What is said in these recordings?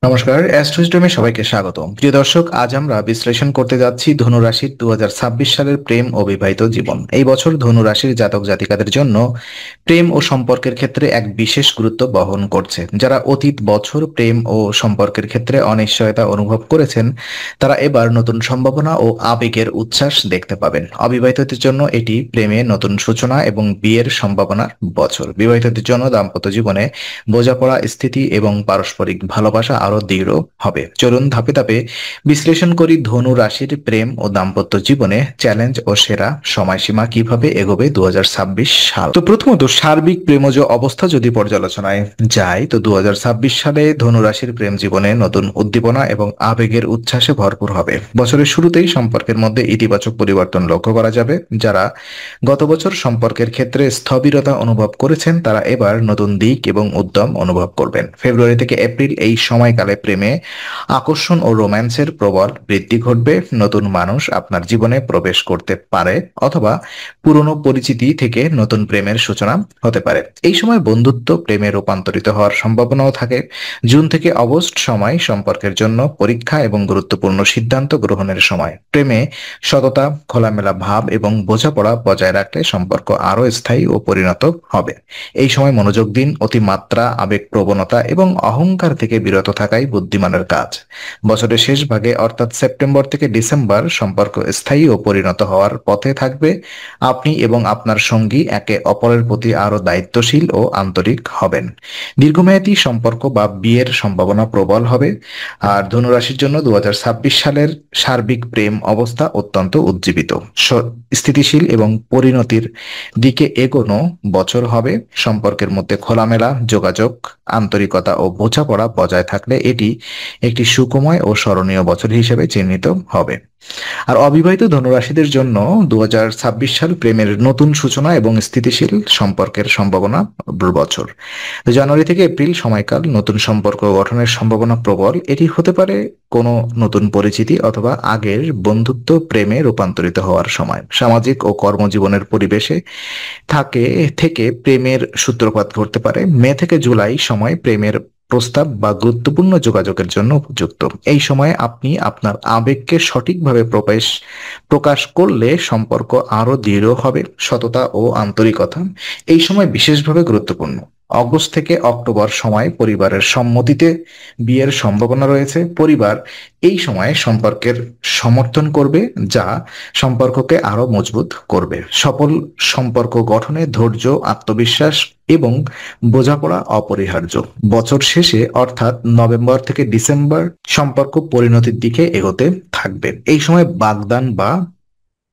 নমস্কার, অ্যাস্ট্রোইস্টমে সবাইকে স্বাগত। প্রিয় দর্শক, আজ আমরা বিশ্লেষণ করতে যাচ্ছি ধনু রাশির 2026 সালের প্রেম ও বিবাহিত জীবন। এই বছর ধনু রাশির জাতক জাতিকাদের জন্য প্রেম ও সম্পর্কের ক্ষেত্রে এক বিশেষ গুরুত্ব বহন করছে। যারা অতীত বছর প্রেম ও সম্পর্কের ক্ষেত্রে অনিশ্চয়তা অনুভব করেছেন, তারা এবার নতুন সম্ভাবনা ও আবেগের উচ্ছ্বাস দেখতে পাবেন। অবিবাহিতদের জন্য এটি প্রেমে নতুন সূচনা এবং বিয়ের সম্ভাবনার বছর। বিবাহিতদের জন্য দাম্পত্য জীবনে বোঝাপড়া, স্থিতি এবং পারস্পরিক ভালোবাসা আরো দৃঢ় হবে। চলুন ধাপে ধাপে বিশ্লেষণ করি ধনু রাশির প্রেম ও দাম্পত্য জীবনে চ্যালেঞ্জ ও সেরা সময়সীমা কিভাবে এগোবে 2026 সাল। তো প্রথমত সার্বিক প্রেমজ অবস্থা যদি পর্যালোচনায় যায়, তো 2026 সালে ধনু রাশির প্রেম জীবনে নতুন উদ্দীপনা এবং আবেগের উচ্ছ্বাসে ভরপুর হবে। বছরের শুরুতেই সম্পর্কের মধ্যে ইতিবাচক পরিবর্তন লক্ষ্য করা যাবে। যারা গত বছর সম্পর্কের ক্ষেত্রে স্থবিরতা অনুভব করেছেন, তারা এবার নতুন দিক এবং উদ্যম অনুভব করবেন। ফেব্রুয়ারি থেকে এপ্রিল এই সময়কালে প্রেমে আকর্ষণ ও রোম্যান্সের প্রবল বৃদ্ধি ঘটবে। নতুন মানুষ আপনার জীবনে প্রবেশ করতে পারে অথবা পুরনো পরিচিতি থেকে নতুন প্রেমের সূচনা হতে পারে। এই সময় বন্ধুত্ব প্রেমে রূপান্তরিত হওয়ার সম্ভাবনাও থাকে। জুন থেকে অগস্ট সময় সম্পর্কের জন্য পরীক্ষা এবং গুরুত্বপূর্ণ সিদ্ধান্ত গ্রহণের সময়। প্রেমে সততা, খোলামেলা ভাব এবং বোঝাপড়া বজায় রাখলে সম্পর্ক আরও স্থায়ী ও পরিণত হবে। এই সময় মনোযোগ দিন। অতিমাত্রা আবেগপ্রবণতা এবং অহংকার থেকে বিরত থাকাই বুদ্ধিমানের কাজ। বছরের শেষ ভাগে অর্থাৎ সেপ্টেম্বর থেকে ডিসেম্বর সম্পর্ক স্থায়ী ও পরিণত হওয়ার পথে থাকবে। আপনি এবং আপনার সঙ্গী একে অপরের প্রতি আরো দায়িত্বশীল ও আন্তরিক হবেন। দীর্ঘমেয়াদী সম্পর্ক বা বিয়ের সম্ভাবনা প্রবল হবে। আর ধনুরাশির জন্য 2026 সালের সার্বিক প্রেম অবস্থা অত্যন্ত উজ্জীবিত, স্থিতিশীল এবং পরিণতির দিকে এগোনো বছর হবে। সম্পর্কের মধ্যে খোলামেলা যোগাযোগ, আন্তরিকতা ও বোঝাপড়া বজায় থাকলে এটি একটি সুখময় ও স্মরণীয় বছর হিসেবে চিহ্নিত হবে। আর অবিবাহিত ধনুরাশিদের জন্য 2026 সাল প্রেমের নতুন সূচনা এবং স্থিতিশীল সম্পর্কের সম্ভাবনা বছর। জানুয়ারি থেকে এপ্রিল সময়কাল নতুন সম্পর্ক গঠনের সম্ভাবনা প্রবল। এটি হতে পারে কোনো নতুন পরিচিতি অথবা আগের বন্ধুত্ব প্রেমে রূপান্তরিত হওয়ার সময়। সামাজিক ও কর্মজীবনের পরিবেশে থেকে প্রেমের সূত্রপাত ঘটতে পারে। মে থেকে জুলাই সময় প্রেমের প্রস্তাব বা গুরুত্বপূর্ণ যোগাযোগের জন্য উপযুক্ত। এই সময়ে আপনি আপনার আবেগকে সঠিকভাবে প্রকাশ করলে সম্পর্ক আরো দৃঢ় হবে। সততা ও আন্তরিকতা এই সময় বিশেষভাবে গুরুত্বপূর্ণ। অগস্ট থেকে অক্টোবর সময় পরিবারের সম্মতিতে বিয়ের সম্ভাবনা রয়েছে। পরিবার এই সময়ে সম্পর্কের সমর্থন করবে, যা সম্পর্ককে আরো মজবুত করবে। সফল সম্পর্ক গঠনে ধৈর্য, আত্মবিশ্বাস এবং বোঝাপড়া অপরিহার্য। বছর শেষে অর্থাৎ নভেম্বর থেকে ডিসেম্বর সম্পর্ক পরিণতির দিকে এগোতে থাকবে। এই সময় বাগদান বা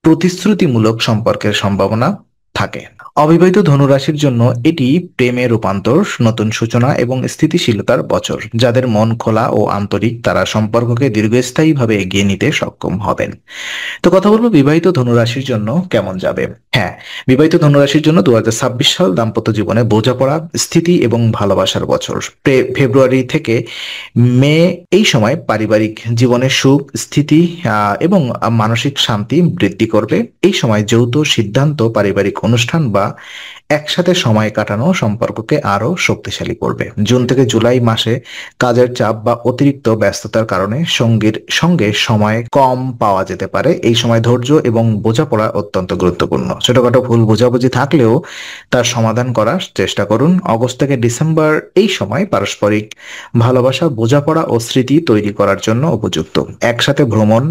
প্রতিশ্রুতিমূলক সম্পর্কের সম্ভাবনা থাকে। অবিবাহিত ধনুরাশির জন্য এটি প্রেমে রূপান্তর, নতুন সূচনা এবং স্থিতিশীলতার বছর। যাদের মন খোলা ও আন্তরিক, তারা সম্পর্ককে দীর্ঘস্থায়ীভাবে এগিয়ে নিতে সক্ষম হবেন। তো কথা বলবো বিবাহিত ধনুরাশির জন্য কেমন যাবে। হ্যাঁ, বিবাহিত ধনুরাশির জন্য 2026 সাল দাম্পত্য জীবনে বোঝাপড়া, স্থিতি এবং ভালোবাসার বছর। ফেব্রুয়ারি থেকে মে এই সময় পারিবারিক জীবনে সুখ, স্থিতি এবং মানসিক শান্তি বৃদ্ধি করবে। এই সময় যৌথ সিদ্ধান্ত, পারিবারিক অনুষ্ঠান বা একসাথে সময় কাটানো সম্পর্ককে আরো শক্তিশালী করবে। জুন থেকে জুলাই মাসে কাজের চাপ বা অতিরিক্ত ব্যস্ততার কারণে সঙ্গীর সঙ্গে সময় কম পাওয়া যেতে পারে। এই সময় ধৈর্য এবং বোঝাপড়া অত্যন্ত গুরুত্বপূর্ণ। ছোটখাটো ভুল বোঝাবুঝি থাকলেও তার সমাধান করার চেষ্টা করুন। অগস্ট থেকে ডিসেম্বর এই সময় পারস্পরিক ভালোবাসা, বোঝাপড়া ও স্মৃতি তৈরি করার জন্য উপযুক্ত। একসাথে ভ্রমণ,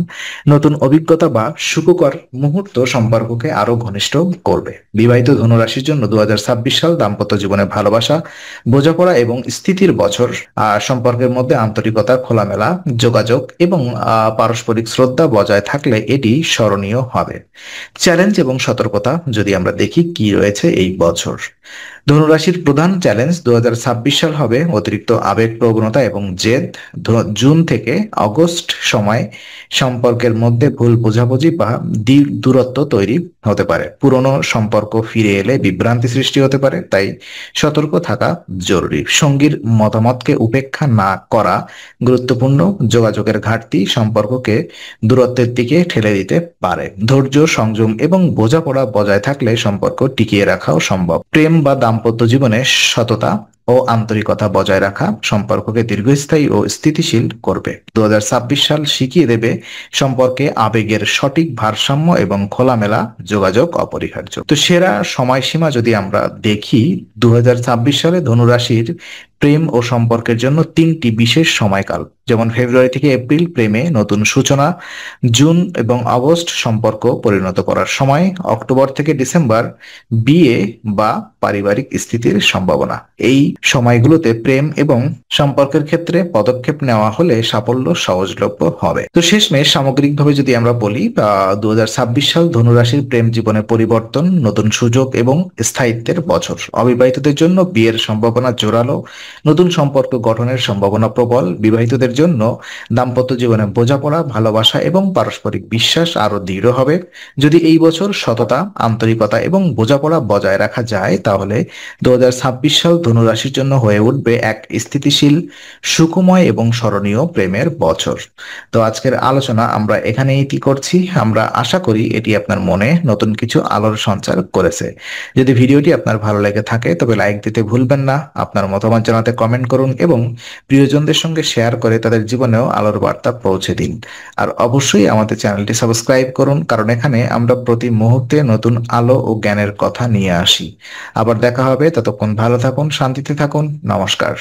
নতুন অভিজ্ঞতা বা সুখকর মুহূর্ত সম্পর্ককে আরো ঘনিষ্ঠ করবে। বিবাহিত ধনুরাশির জন্য 2026 সাল দাম্পত্য জীবনে ভালোবাসা, বোঝাপড়া এবং স্থিতির বছর। সম্পর্কের মধ্যে আন্তরিকতা, খোলামেলা যোগাযোগ এবং পারস্পরিক শ্রদ্ধা বজায় থাকলে এটি স্মরণীয় হবে। চ্যালেঞ্জ এবং সতর্কতা যদি আমরা দেখি কি রয়েছে এই বছর। ধনুরাশির প্রধান চ্যালেঞ্জ 2026 সাল হবে অতিরিক্ত আবেগ প্রবণতা এবং জেদ। জুন থেকে অগস্ট সময় সম্পর্কের মধ্যে ভুল বোঝাবুঝি বা দূরত্ব তৈরি হতে পারে। পুরনো সম্পর্ক ফিরে এলে বিভ্রান্তি সৃষ্টি হতে পারে, তাই সতর্ক থাকা জরুরি। সঙ্গীর মতামতকে উপেক্ষা না করা গুরুত্বপূর্ণ। যোগাযোগের ঘাটতি সম্পর্ককে দূরত্বের দিকে ঠেলে দিতে পারে। ধৈর্য, সংযম এবং বোঝাপড়া বজায় থাকলে সম্পর্ক টিকিয়ে রাখাও সম্ভব। প্রেম বা দাম্পত্য জীবনে সততা ও আন্তরিকতা বজায় রাখা সম্পর্ককে দীর্ঘস্থায়ী ও স্থিতিশীল করবে। 2026 সাল শিখিয়ে দেবে সম্পর্কে আবেগের সঠিক ভারসাম্য এবং খোলামেলা যোগাযোগ অপরিহার্য। তো সেরা সময়সীমা যদি আমরা দেখি, 2026 সালে ধনুরাশির প্রেম ও সম্পর্কের জন্য তিনটি বিশেষ সময়কাল, যেমন ফেব্রুয়ারি থেকে এপ্রিল প্রেমে নতুন সূচনা, জুন এবং আগস্ট সম্পর্ক পরিণত করার সময়, অক্টোবর থেকে ডিসেম্বর বিয়ে বা পারিবারিক স্থিতির সম্ভাবনা। এই সময়গুলোতে প্রেম এবং সম্পর্কের ক্ষেত্রে পদক্ষেপ নেওয়া হলে সাফল্য সহজলভ্য হবে। তো শেষমেশ সামগ্রিকভাবে যদি আমরা বলি, 2026 সাল ধনুরাশির প্রেম জীবনে পরিবর্তন, নতুন সুযোগ এবং স্থায়িত্বের বছর। অবিবাহিতদের জন্য বিয়ের সম্ভাবনা জোরালো, নতুন সম্পর্ক গঠনের সম্ভাবনা প্রবল। বিবাহিতদের জন্য দাম্পত্য জীবনে বোঝাপড়া, ভালোবাসা এবং পারস্পরিক বিশ্বাস আরো দৃঢ় হবে। যদি এই বছর সততা, আন্তরিকতা এবং বোঝাপড়া বজায় রাখা যায়, তাহলে 2026 সাল ধনুরাশির জন্য হয়ে উঠবে এক স্থিতিশীল, সুখময় এবং স্মরণীয় প্রেমের বছর। তো আজকের আলোচনা আমরা এখানেই ইতি করছি। আমরা আশা করি এটি আপনার মনে নতুন কিছু আলোর সঞ্চার করেছে। যদি ভিডিওটি আপনার ভালো লেগে থাকে তবে লাইক দিতে ভুলবেন না। আপনার মতামত জানাতে কমেন্ট করুন এবং প্রিয়জনদের সঙ্গে শেয়ার করে তাদের জীবনেও আলোর বার্তা পৌঁছে দিন। আর অবশ্যই আমাদের চ্যানেলটি সাবস্ক্রাইব করুন, কারণ এখানে আমরা প্রতি মুহূর্তে নতুন আলো ও জ্ঞানের কথা নিয়ে আসি। আবার দেখা হবে, ততক্ষণ ভালো থাকুন, শান্তিতে থাকুন। নমস্কার।